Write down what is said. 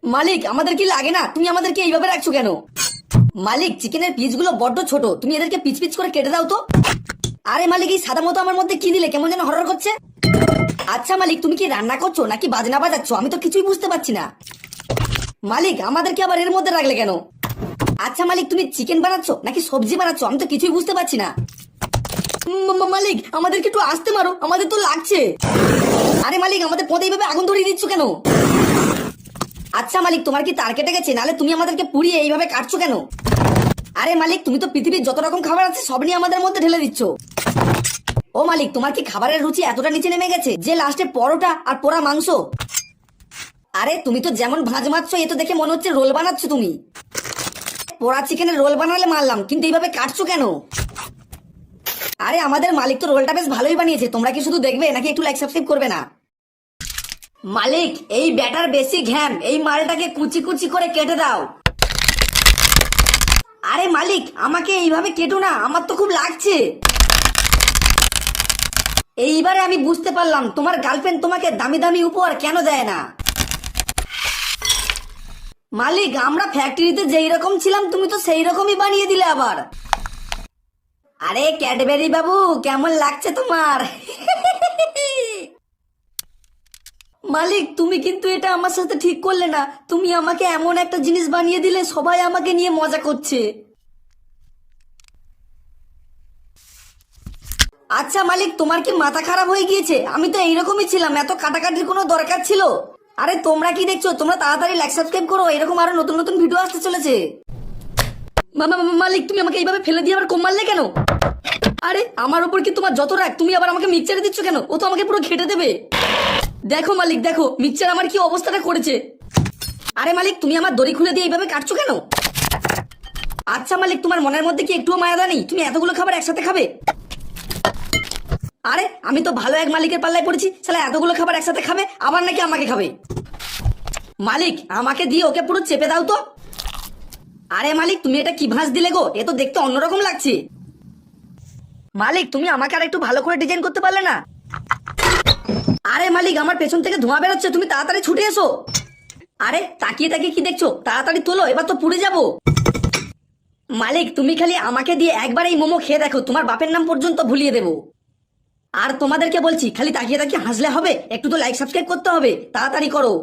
মালিক আমাদের কি লাগে না? তুমি আমাদেরকে এইভাবে রাখছো কেন? মালিক চিকেনের পিসগুলো বড্ড ছোট, তুমি এদেরকে পিচ পিচ করে কেটে দাও তো। আরে মালিক, এই সাদা মতো আমার মধ্যে কি দিলে? কেমন যেন হরর করছে। আচ্ছা মালিক, তুমি কি রান্না করছো নাকি বাজনা বাজাচ্ছ? আমি তো কিছুই বুঝতে পারছি না। মালিক আমাদেরকে আবার এর মধ্যে রাখলে কেন? আচ্ছা মালিক, তুমি চিকেন বানাচ্ছ নাকি সবজি বানাচ্ছ? আমি তো কিছুই বুঝতে পারছি না। মালিক আমাদেরকে একটু আসতে মারো, আমাদের তো লাগছে। আরে মালিক, আমাদের পথে এইভাবে আগুন ধরিয়ে দিচ্ছ কেন? আচ্ছা মালিক, তোমার কি তার কেটে গেছে? নালে তুমি আমাদেরকে পুড়িয়ে এইভাবে কাটছো কেন? আরে মালিক, তুমি তো পৃথিবীর যত রকম খাবার আছে সব নিয়ে আমাদের মধ্যে ঢেলে দিচ্ছ। ও মালিক, তোমার কি খাবারের রুচি এতটা নিচে নেমে গেছে যে লাস্টে পরোটা আর পোড়া মাংস? আরে তুমি তো যেমন ভাঁজ মারছ, এ তো দেখে মনে হচ্ছে রোল বানাচ্ছ তুমি। পোড়া চিকেনের রোল বানালে মারলাম, কিন্তু এইভাবে কাটছো কেন? আরে আমাদের মালিক তো রোলটা বেশ ভালোই বানিয়েছে, তোমরা কি শুধু দেখবে নাকি একটু লাইক সাবস্ক্রাইব করবে না? মালিক এই ব্যাটার বেশি ঘ্যাম, এই মালটাকে কুচি কুচি করে কেটে দাও। আরে মালিক আমাকে এইভাবে কেটো না, আমার তো খুব লাগছে। এইবারে আমি বুঝতে পারলাম তোমার গার্লফ্রেন্ড তোমাকে দামি দামি উপহার কেন দেয় না। মালিক আমরা ফ্যাক্টরিতে যেই রকম ছিলাম তুমি তো সেই রকমই বানিয়ে দিলে আবার। আরে ক্যাডবেরি বাবু, কেমন লাগছে তোমার? মালিক তুমি কিন্তু এটা আমার সাথে ঠিক করলে না। তুমি আমাকে এমন একটা জিনিস বানিয়ে দিলে সবাই আমাকে নিয়ে মজা করছে। আচ্ছা মালিক, তোমার কি মাথা খারাপ হয়ে গিয়েছে? আমি তো এইরকমই ছিলাম, এত কাটাকাটির কোনো দরকার ছিল? আরে তোমরা কি দেখছো? তোমরা তাড়াতাড়ি লাইক সাবস্ক্রাইব করো, এরকম আরো নতুন নতুন ভিডিও আসতে চলেছে। মালিক তুমি আমাকে এইভাবে ফেলে দিয়ে আবার কম মারলে কেন? আরে আমার উপর কি তোমার যত রাগ, তুমি আবার আমাকে মিক্সচারে দিচ্ছ কেন? ও তো আমাকে পুরো ঘেটে দেবে। দেখো মালিক দেখো, মিক্সচার আমার কি অবস্থাটা করেছে। আরে মালিক তুমি আমার দড়ি খুলে দিয়ে এইভাবে কাটছো কেন? আচ্ছা মালিক, তোমার মনের মধ্যে কি একটুও মায়া নেই? তুমি এতগুলো খাবার একসাথে খাবে? আরে আমি তো ভালো এক মালিকের পাল্লায় পড়েছি, শালা এতগুলো খাবার একসাথে খাবে, আবার নাকি আমাকে খাবে। মালিক আমাকে দিয়ে ওকে পুরো চেপে দাও তো। আরে মালিক তুমি এটা কি ভাঁজ দিলে গো? এ তো দেখতে অন্যরকম লাগছে। মালিক তুমি আমাকে আর একটু ভালো করে ডিজাইন করতে পারলে না? আরে মালিক আমার পেছন থেকে ধোঁয়া বেরোচ্ছে, তুমি তাড়াতাড়ি ছুটে এসো। আরে তাকিয়ে তাকিয়ে কি দেখছো? তাড়াতাড়ি তোলো, এবার তো পুড়ে যাবো। মালিক তুমি খালি আমাকে দিয়ে একবার এই মোমো খেয়ে দেখো, তোমার বাপের নাম পর্যন্ত ভুলিয়ে দেবো। আর তোমাদেরকে বলছি খালি তাকিয়ে তাকিয়ে হাসলে হবে? একটু তো লাইক সাবস্ক্রাইব করতে হবে, তাড়াতাড়ি করো।